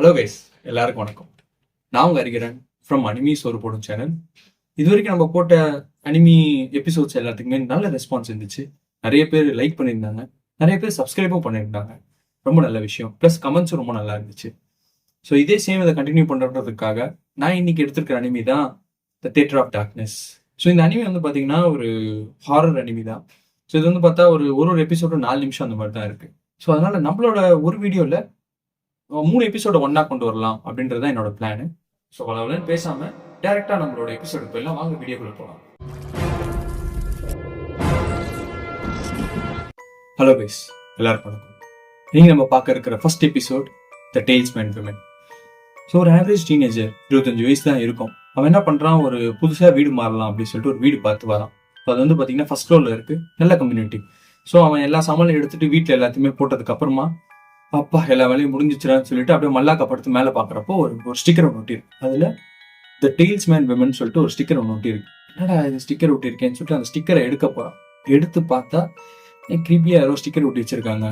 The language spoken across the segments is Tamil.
ஹலோ கைஸ், எல்லாருக்கும் வணக்கம். நான் உங்க அறிகிறேன் ஃப்ரம் அனிமி சோறு போடும் சேனல். இது வரைக்கும் நம்ம போட்ட அனிமி எபிசோட்ஸ் எல்லாத்துக்குமே நல்ல ரெஸ்பான்ஸ் இருந்துச்சு. நிறைய பேர் லைக் பண்ணியிருந்தாங்க, நிறைய பேர் சப்ஸ்கிரைபும் பண்ணியிருந்தாங்க. ரொம்ப நல்ல விஷயம். ப்ளஸ் கமெண்ட்ஸும் ரொம்ப நல்லா இருந்துச்சு. ஸோ இதே சேம் இதை கண்டினியூ பண்ணுறதுக்காக நான் இன்னைக்கு எடுத்திருக்கிற அனிமி தான் the theatre of darkness. So இந்த அனிமி வந்து பார்த்தீங்கன்னா ஒரு ஹாரர் அனிமி தான். ஸோ இது வந்து பார்த்தா ஒரு ஒரு எபிசோடும் 4 நிமிஷம் அந்த மாதிரி தான் இருக்கு. ஸோ அதனால நம்மளோட ஒரு வீடியோவில் 3 எபிசோட ஒன்னா கொண்டு வரலாம் அப்படின்றது தான் என்னோட பிளான். ஸோ அவ்வளவு பேசாம டைரக்டா நம்மளோட எபிசோடு போயிடலாம். வாங்க வீடியோக்குள்ள போகலாம். ஹலோ கைஸ், எல்லாருக்கும் வணக்கம். நீங்க நம்ம பார்க்க இருக்கிற first episode the talesman women. So ஒரு ஆவரேஜ் டீனேஜர் 25 வயசு தான் இருக்கும். அவன் என்ன பண்றான், ஒரு புதுசா வீடு மாறலாம் அப்படின்னு சொல்லிட்டு ஒரு வீடு பார்த்து வரான். அது வந்து பாத்தீங்கன்னா ஃபர்ஸ்ட் ஃப்ளோர்ல இருக்கு, நல்ல கம்யூனிட்டி. ஸோ அவன் எல்லா சாமானும் எடுத்துட்டு வீட்டுல எல்லாத்தையுமே போட்டதுக்கு அப்புறமா அப்பா எல்லா வேலையும் முடிஞ்சிச்சுறான்னு சொல்லிட்டு அப்படியே மல்லாக்க படுத்து மேலே பார்க்குறப்போ ஒரு ஸ்டிக்கர் ஒன்று ஒட்டிருக்கு. அதில் த டேல்ஸ்மேன் விமன் சொல்லிட்டு ஒரு ஸ்டிக்கர் ஒன்று ஒட்டிருக்கு. என்னடா இது ஸ்டிக்கர் ஒட்டியிருக்கேன்னு சொல்லிட்டு அந்த ஸ்டிக்கரை எடுக்க போகிறான். எடுத்து பார்த்தா கிரிப்பியாக யாரோ ஸ்டிக்கர் ஒட்டி வச்சிருக்காங்க.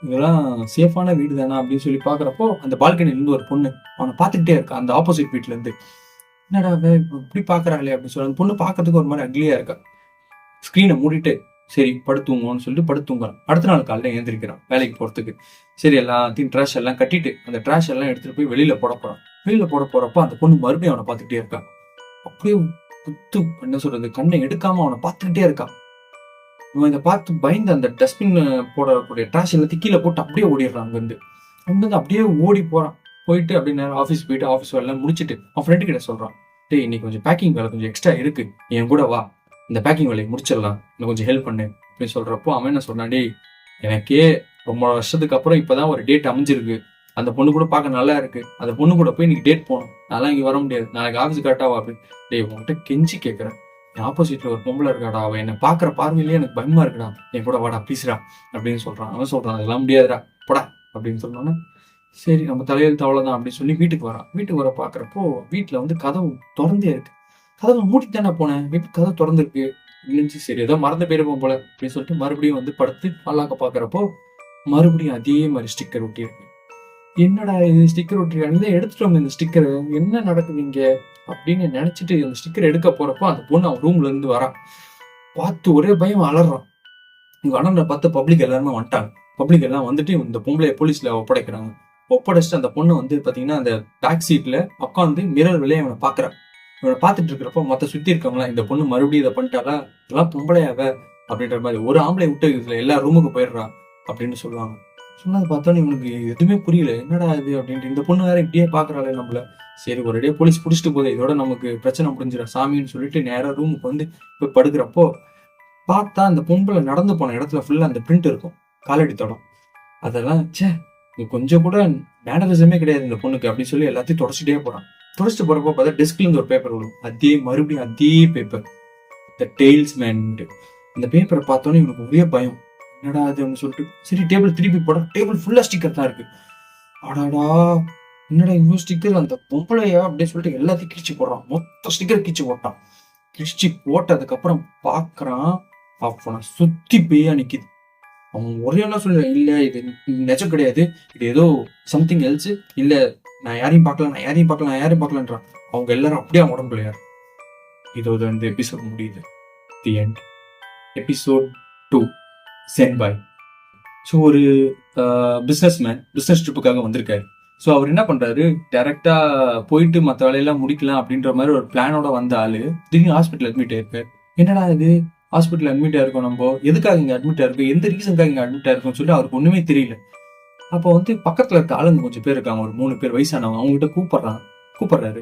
இதெல்லாம் சேஃபான வீடு தானே அப்படின்னு சொல்லி பார்க்குறப்போ அந்த பால்கனிலேருந்து ஒரு பொண்ணு அவனை பார்த்துக்கிட்டே இருக்கா, அந்த ஆப்போசிட் வீட்டிலேருந்து. என்னடா இப்படி பார்க்குறாங்களே அப்படின்னு சொல்லி அந்த பொண்ணு பார்க்கறதுக்கு ஒரு மாதிரி அக்லியாக இருக்கா. ஸ்க்ரீனை மூடிட்டு சரி படுத்துங்கன்னு சொல்லிட்டு படுத்துங்கிறான். அடுத்த நாள் காலையில் எழுந்திரிக்கிறான் வேலைக்கு போகிறதுக்கு. சரி எல்லாத்தையும் ட்ராஷ் எல்லாம் கட்டிட்டு அந்த ட்ராஷ் எல்லாம் எடுத்துகிட்டு போய் வெளியில் போட போகிறான். வெளியில் போட போகிறப்ப அந்த பொண்ணு மறுபடியும் அவனை பார்த்துக்கிட்டே இருக்கான். அப்படியே குத்து என்ன சொல்றது, கண்ணை எடுக்காம அவனை பார்த்துக்கிட்டே இருக்கான். இவன் இதை பார்த்து பயந்து அந்த டஸ்ட்பின் போடக்கூடிய ட்ராஷ் எல்லாத்தையும் கீழே போட்டு அப்படியே ஓடிடுறான். அங்கேருந்து அப்படியே ஓடி போகிறான். போயிட்டு அப்படியே நேரம் ஆஃபீஸ் போயிட்டு ஆஃபீஸ் வேலை முடிச்சுட்டு அவன் ஃப்ரெண்டு கிட்ட சொல்கிறான், டேய் இன்னைக்கு கொஞ்சம் பேக்கிங் வேலை கொஞ்சம் எக்ஸ்ட்ரா இருக்கு, என் கூட வா, இந்த பேக்கிங் வேலையை முடிச்சிடலாம், இன்னும் கொஞ்சம் ஹெல்ப் பண்ணு அப்படின்னு சொல்றப்போ அவன் என்ன சொல்றான், டேய் எனக்கே ரொம்ப வருஷத்துக்கு அப்புறம் இப்பதான் ஒரு டேட் அமைஞ்சிருக்கு, அந்த பொண்ணு கூட பார்க்க நல்லா இருக்கு, அந்த பொண்ணு கூட போய் இன்னைக்கு டேட் போகணும், அதெல்லாம் இங்கே வர முடியாது, நாளைக்கு ஆஃபீஸ் கரெக்டாவா அப்படின்னு. டேய் உங்ககிட்ட கெஞ்சி கேட்கறேன், என் ஆப்போசிட்ல ஒரு பொம்பளை இருக்காடா, அவன் என்னை பாக்குற பார்வையிலேயே எனக்கு பயமா இருக்குடா, என் கூட வாடா ப்ளீஸ்டா அப்படின்னு சொல்றான். அவன் சொல்றான் அதெல்லாம் முடியாதுடா போடா அப்படின்னு சொன்னோன்னே சரி நம்ம தலையெழுத்து அவ்வளவுதான் அப்படின்னு சொல்லி வீட்டுக்கு வரான். வீட்டுக்கு வர பாக்குறப்போ வீட்டுல வந்து கதவு திறந்தே இருக்கு. கதவை மூடிட்டு தானே போனேன், வீட்டுக்கு கதவு திறந்துருக்கு இல்லைன்னு சரி ஏதோ மறந்து போயிருப்போம் போல அப்படின்னு சொல்லிட்டு மறுபடியும் வந்து படுத்து பல்லாக்க பாக்குறப்போ மறுபடியும் அதே மாதிரி ஸ்டிக்கர் ஒட்டி இருக்கு. என்னடா இது ஸ்டிக்கர் ஒட்டிருக்காங்க, எடுத்துட்டு வந்து இந்த ஸ்டிக்கர் என்ன நடக்குது இங்க அப்படின்னு நினைச்சிட்டு அந்த ஸ்டிக்கர் எடுக்க போறப்போ அந்த பொண்ணு அவன் ரூம்ல இருந்து வரான். பார்த்து ஒரே பயம் அலறான். இங்க அலற பார்த்து பப்ளிக் எல்லாருமே வந்துட்டாங்க. பப்ளிக் எல்லாம் வந்துட்டு இந்த பொம்பளைய போலீஸ்ல ஒப்படைக்கிறாங்க. ஒப்படைச்சிட்டு அந்த பொண்ணு வந்து பாத்தீங்கன்னா அந்த பேக் சீட்ல உட்காந்து மிரர் வெளியே அவனை பாக்குறான். இவனை பார்த்துட்டு இருக்கிறப்போ மொத்த சுத்தி இருக்கவங்களா இந்த பொண்ணு மறுபடியும் இதை பண்ணிட்டாலா, இதெல்லாம் பொம்பளையாவ அப்படின்ற மாதிரி, ஒரு ஆம்பளை விட்டு இதுல எல்லா ரூமுக்கு போயிடுறான் அப்படின்னு சொல்லுவாங்க. சொன்னது பார்த்தோன்னு இவனுக்கு எதுவுமே புரியல, என்னடா இது அப்படின்ட்டு. இந்த பொண்ணு வேற இப்படியே பாக்குறாளே நம்மள, சரி ஒரேடியா போலீஸ் பிடிச்சிட்டு போதே, இதோட நமக்கு பிரச்சனை முடிஞ்சிட சாமின்னு சொல்லிட்டு நேரம் ரூமுக்கு வந்து போய் படுக்கிறப்போ பார்த்தா அந்த பொம்பளை நடந்து போன இடத்துல ஃபுல்லா அந்த பிரிண்ட் இருக்கும், காலடி தடம். அதெல்லாம் கொஞ்சம் கூட மேனரிசமே கிடையாது இந்த பொண்ணுக்கு அப்படின்னு சொல்லி எல்லாத்தையும் தொடச்சிட்டே போறான். தொடச்சிட்டு போறப்போ பார்த்தா டெஸ்க்ல இருந்து ஒரு பேப்பர் விடும், மறுபடியும் அதே பேப்பர், த டேல்ஸ்மேன். இந்த பேப்பரை பார்த்தோன்னே இவனுக்கு ஒரே பயம், என்னடா அதுன்னு சொல்லிட்டு சரி டேபிள் திருப்பி போட, டேபிள் ஃபுல்லா ஸ்டிக்கர் தான் இருக்கு. அடாடா என்னடா இவ்வளோ ஸ்டிக்கர், அந்த பொம்பளையா அப்படின்னு சொல்லிட்டு எல்லாத்தையும் கிழிச்சு போடுறான். மொத்த ஸ்டிக்கர் கிழிச்சு போட்டான். கிழிச்சு போட்டதுக்கு அப்புறம் பாக்குறான், அவனை சுத்தி பேயா நிக்குது. அவன் ஒரே என்ன சொல்ல, இல்ல இது நிஜம் கிடையாது, இது ஏதோ சம்திங் எல்ஸ், இல்ல நான் யாரையும் பார்க்கலன்றான். அவங்க எல்லாரும் அப்படியே அவன் உடம்புல யார். இதோட இந்த எபிசோட் முடியுது. The end. எபிசோட் 2 சென்பாய். ஸோ ஒரு பிஸ்னஸ் ட்ரிப்புக்காக வந்திருக்காரு. ஸோ அவர் என்ன பண்றாரு, டைரக்டா போயிட்டு மற்ற வேலையெல்லாம் முடிக்கலாம் அப்படின்ற மாதிரி ஒரு பிளானோட வந்த ஆளு திடீர்னு ஹாஸ்பிட்டல் அட்மிட் ஆயிருக்காரு. என்னடா இது ஹாஸ்பிட்டல் அட்மிட் ஆயிருக்கோம், நம்ம எதுக்காக இங்க அட்மிட் ஆயிருக்கோம், எந்த ரீசனுக்காக இங்க அட்மிட் ஆயிருக்கோம்னு சொல்லி அவருக்கு ஒண்ணுமே தெரியல. அப்போ வந்து பக்கத்துல இருக்க ஆளுங்க கொஞ்சம் பேர் இருக்காங்க, ஒரு 3 பேர் வயசானவங்க. அவங்க கிட்ட கூப்பிடுறாரு,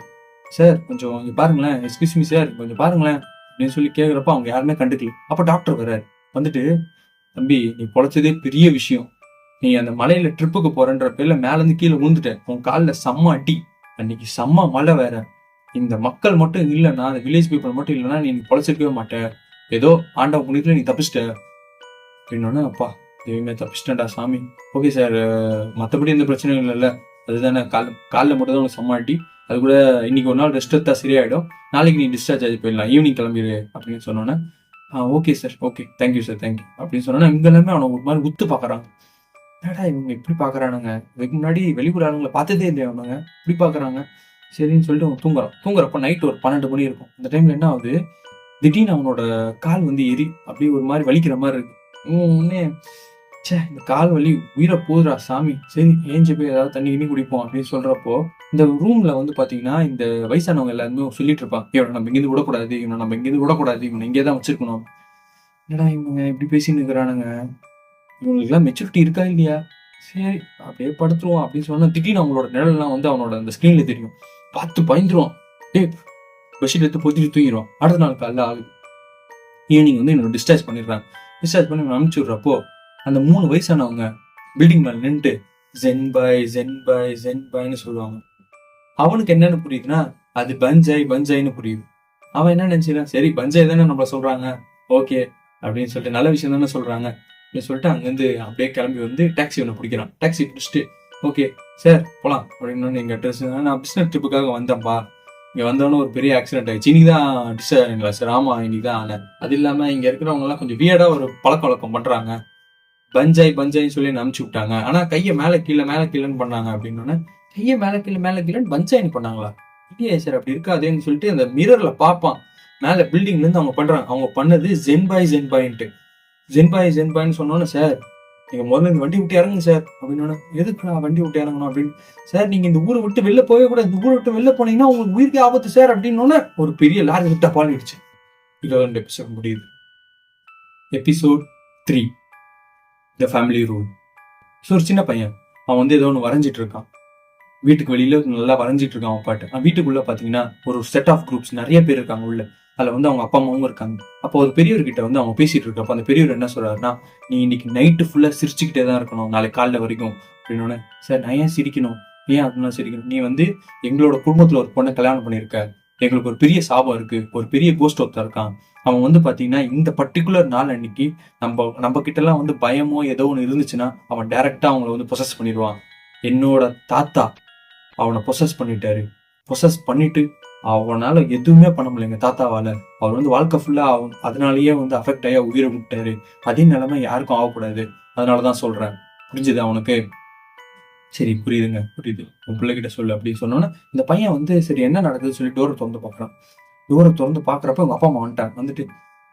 சார் கொஞ்சம் இங்க பாருங்களேன், எக்ஸ்கியூஸ் மீ சார் கொஞ்சம் பாருங்களேன் அப்படின்னு சொல்லி கேட்குறப்ப அவங்க யாருமே கண்டுக்கல. அப்போ டாக்டர் வர்றாரு. வந்துட்டு, தம்பி நீ பொழைச்சதே பெரிய விஷயம், நீ அந்த மலையில ட்ரிப்புக்கு போறன்ற பேர்ல மேல இருந்து கீழே விழுந்துட்ட, உன் காலில் செம்ம அடி, அன்னைக்கு செம்ம மழை வேற, இந்த மக்கள் மட்டும் இல்லைன்னா, அந்த வில்லேஜ் பீப்புள் மட்டும் இல்லைன்னா நீ பொழைச்சிருக்கவே மாட்டேன், ஏதோ ஆண்டவ புண்ணியத்துல நீ தப்பிச்சிட்ட அப்படின்னோடனே, அப்பா தெய்வமே தப்பிச்சிட்டேன்டா சாமி, ஓகே சார் மற்றபடி எந்த பிரச்சனையும் இல்லைல்ல, அதுதானே காலில் மட்டும் தான் உனக்கு சம்மாட்டி, அது கூட இன்னைக்கு ஒரு நாள் ரெஸ்ட் எடுத்தா சரியாயிடும், நாளைக்கு நீ டிஸ்சார்ஜ் ஆகி போயிடலாம், ஈவினிங் கிளம்பிடு அப்படின்னு சொன்னோன்னே okay sir, okay thank you sir thank you அப்படின்னு சொன்னோன்னா இங்க எல்லாமே அவனை ஒரு மாதிரி உத்து பார்க்குறாங்க. என்னடா இவங்க இப்படி பாக்குறானுங்க, இதுக்கு முன்னாடி வெளியூர் ஆளுங்களை பார்த்ததே இல்லையா அவனுங்க, இப்படி பாக்குறாங்க. சரின்னு சொல்லிட்டு அவன் தூங்குறப்ப நைட் ஒரு 12 மணி இருக்கும். அந்த டைம்ல என்ன ஆகுது, திடீர்னு அவனோட கால் வந்து அப்படியே ஒரு மாதிரி வலிக்கிற மாதிரி இருக்கு. உடனே ச்சே, இந்த கால் வலி உயிரை போதுடா சாமி, சரி ஏஞ்சி போய் ஏதாவது தண்ணி கிண்ணி குடிப்போம் அப்படின்னு சொல்றப்போ, இந்த ரூம்ல வந்து பாத்தீங்கன்னா இந்த வயசானவங்க எல்லாருமே சொல்லிட்டு இருப்பாங்க, இவனை நம்ம இங்கிருந்து விடக்கூடாது, இவனை நம்ம இங்கிருந்து விடக்கூடாது, இவனை இங்கே தான் வச்சிருக்கணும். என்னடா இவங்க இப்படி பேசின்னு இருக்கிறானுங்க, இவங்களுக்குலாம் மெச்சூரிட்டி இருக்கா இல்லையா, சரி அப்படியே படுத்துருவோம் அப்படின்னு சொன்னா திடீர்னு அவங்களோட நிழல்லாம் வந்து அவனோட அந்த ஸ்கிரீன்ல தெரியும். பார்த்து பயந்துருவான். டே, பெட்ஷீட் எடுத்து பொத்திட்டு தூங்கிடுவான். அடுத்த நாள் காலைல ஆகுது, ஈவினிங் வந்து என்னோட டிஸ்சார்ஜ் பண்ணிடுறாங்க. டிஸ்சார்ஜ் பண்ணி அனுப்பிச்சு விடுறப்போ அந்த 3 வயசானவங்க பில்டிங் மேல நின்றுட்டு ஜென் பாய் ஜென் பாய் ஜென் பாய்னு சொல்லுவாங்க. அவனுக்கு என்னன்னு புரியுதுன்னா அது பஞ்சாய்னு புரியுது. அவன் என்ன நினைச்சுக்கிறான், சரி பஞ்சாய் தானே நம்மள சொல்றாங்க, ஓகே அப்படின்னு சொல்லிட்டு நல்ல விஷயம் தானே சொல்றாங்க அப்படின்னு சொல்லிட்டு அங்கேருந்து அப்படியே கிளம்பி வந்து டாக்ஸி ஒன்று பிடிக்கிறான். டாக்ஸி பிடிச்சிட்டு ஓகே சார் போலாம் அப்படின்னு எங்க ட்ரெஸ், நான் பிசினஸ் ட்ரிப்புக்காக வந்தேன்ப்பா, இங்க வந்தோன்னு ஒரு பெரிய ஆக்சிடென்ட் ஆயிடுச்சு, இன்னைக்கு தான் டிஸ்சார்ஜ் ஆனீங்களா சார், ஆமா இன்னைக்கு தான் ஆனேன். அது இல்லாம இங்க இருக்கிறவங்க எல்லாம் கொஞ்சம் வியர்டா ஒரு பழக்க வழக்கம் பண்றாங்க, பஞ்சாயின்னு சொல்லி அனுப்பிச்சு விட்டாங்க, ஆனா கையை மேல கீழேன்னு பண்ணாங்க அப்படின்னு. கையை மேல கீழேன்னு பஞ்சாயின்னு பண்ணாங்களா, இல்லையே சார் அப்படி இருக்காதேன்னு சொல்லிட்டு அந்த மிரர்ல பார்ப்பான். மேல பில்டிங்ல இருந்து அவங்க பண்றாங்க, அவங்க பண்ணது ஜென்பாயின்ட்டு. ஜென்பாயின்னு சொன்னோன்னு, சார் நீங்க முதல்ல இந்த வண்டி விட்டு இறங்குங்க சார் அப்படின்னு. எதுக்கு நான் வண்டி விட்டு இறங்கணும் அப்படின்னு, சார் நீங்க இந்த ஊரை விட்டு வெளில போக கூடாது, இந்த ஊரை விட்டு வெளில போனீங்கன்னா உங்களுக்கு உயிருக்கு ஆபத்து சார் அப்படின்னு. ஒரு பெரிய லாரி விட்டா பாலிடுச்சு. இதோட எபிசோட் முடியுது. Episode 3, the family rule. So ஒரு சின்ன பையன், அவன் வந்து ஏதோ ஒன்று வரைஞ்சிட்டு இருக்கான். வீட்டுக்கு வெளியில நல்லா வரைஞ்சிட்டு இருக்கான் அவன் பாட்டு. வீட்டுக்குள்ள பாத்தீங்கன்னா ஒரு செட் ஆஃப் குரூப்ஸ் நிறைய பேர் இருக்காங்க உள்ள. அதுல வந்து அவங்க அப்பா அம்மாவும் இருக்காங்க. அப்போ ஒரு பெரியவர்கிட்ட வந்து அவங்க பேசிட்டு இருக்கப்ப அந்த பெரியவர் என்ன சொல்றாருன்னா, நீ இன்னைக்கு நைட்டு ஃபுல்லா சிரிச்சுக்கிட்டே தான் இருக்கணும் நாளைக்கு காலைல வரைக்கும் அப்படின்னு. சார் நான் ஏன் சிரிக்கணும், ஏன் அப்படின்னா சிரிக்கணும், நீ வந்து எங்களோட குடும்பத்துல ஒரு பொண்ணை கல்யாணம் பண்ணியிருக்க, எங்களுக்கு ஒரு பெரிய சாபம் இருக்கு, ஒரு பெரிய கோஸ்ட் ஒருத்தர் இருக்கான், அவன் வந்து பாத்தீங்கன்னா இந்த பர்டிகுலர் நாள் அன்னைக்கு நம்ம கிட்ட எல்லாம் வந்து பயமோ ஏதோ ஒன்று இருந்துச்சுன்னா அவன் டைரக்டா அவங்கள வந்து பொசஸ் பண்ணிடுவான். என்னோட தாத்தா அவனை பொசஸ் பண்ணிட்டாரு. பொசஸ் பண்ணிட்டு அவனால எதுவுமே பண்ண முடியல எங்க தாத்தாவால. அவர் வந்து வாழ்க்கை ஃபுல்லா அதனாலயே வந்து அஃபெக்ட் ஆகி உயிரை விட்டாரு. அதே நிலைமை யாருக்கும் ஆகக்கூடாது, அதனாலதான் சொல்றேன். புரிஞ்சுது அவனுக்கு? சரி புரியுது, உன் பிள்ளைகிட்ட சொல்லு அப்படின்னு சொன்னோன்னா இந்த பையன் வந்து சரி என்ன நடக்குதுன்னு சொல்லி டோரை திறந்து பாக்குறான். டோரை திறந்து பாக்குறப்ப உங்க அப்பா அம்மா வந்துட்டாங்க. வந்துட்டு,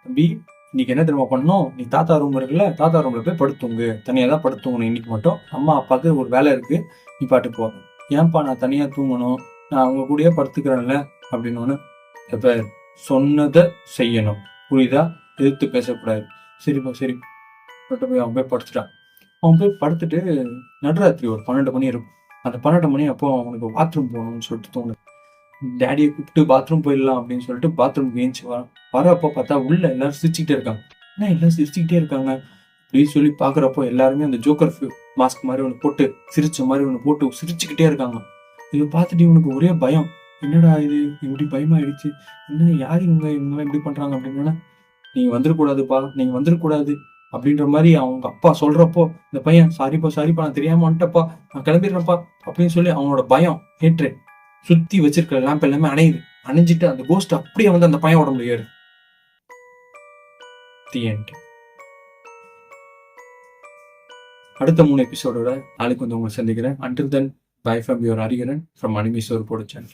தம்பி இன்னைக்கு என்ன தெரியுமா பண்ணணும், நீ தாத்தா ரூம் இருக்குல்ல, தாத்தா ரூம்ல போய் படுத்துங்க, தனியா தான் படுத்துங்கணும் இன்னைக்கு மட்டும், அம்மா அப்பாவுக்கு ஒரு வேலை இருக்கு, நீ பாட்டு போ. ஏன்பா நான் தனியா தூங்கணும், நான் அவங்க கூடயே படுத்துக்கிறேன்ல அப்படின்னு. இப்ப சொன்னதை செய்யணும், புரியுதா, எதிர்த்து பேசக்கூடாது. சரிப்பா சரி போய் அவன் போய் படுத்துட்டான். அவன் போய் படுத்துட்டு நடுராத்திரி ஒரு 12 மணி இருக்கும். அந்த 12 மணி அப்போ அவனுக்கு பாத்ரூம் போகணும்னு சொல்லிட்டு தோணுது. டேடியை கூப்பிட்டு பாத்ரூம் போயிடலாம் அப்படின்னு சொல்லிட்டு பாத்ரூம் ஏஞ்சி வரப்போ பார்த்தா உள்ள எல்லாரும் சிரிச்சுக்கிட்டே இருக்காங்க. என்ன எல்லாம் சிரிச்சுக்கிட்டே இருக்காங்க அப்படின்னு சொல்லி பாக்குறப்போ எல்லாருமே அந்த ஜோக்கர் மாஸ்க் மாதிரி ஒன்று போட்டு சிரிச்ச மாதிரி ஒன்று போட்டு சிரிச்சுக்கிட்டே இருக்காங்க. இதை பார்த்துட்டு இவனுக்கு ஒரே பயம், என்னடா இது இப்படி பயமாயிடுச்சு, என்ன யார் இவங்க இப்படி பண்றாங்க அப்படின்னு. நீங்க வந்துடக்கூடாதுப்பா, நீங்க வந்துடக்கூடாது அப்படின்ற மாதிரி அவங்க அப்பா சொல்றப்போ இந்த பையன் சாரிப்பா நான் தெரியாம வந்துட்டப்பா, நான் கிளம்பிடுறேன்ப்பா அப்படின்னு சொல்லி அவனோட பயம் ஏற்று சுத்தி வச்சிருக்கிற லேம்ப் எல்லாமே அணைஞ்சிட்டு அந்த கோஸ்ட் அப்படியே வந்து அந்த பையன் உடம்புல ஏறு. அடுத்த 3 எபிசோடோட நாளைக்கு வந்து உங்களை சந்திக்கிறேன். Until then, bye from your Arigaran from Animisore Production.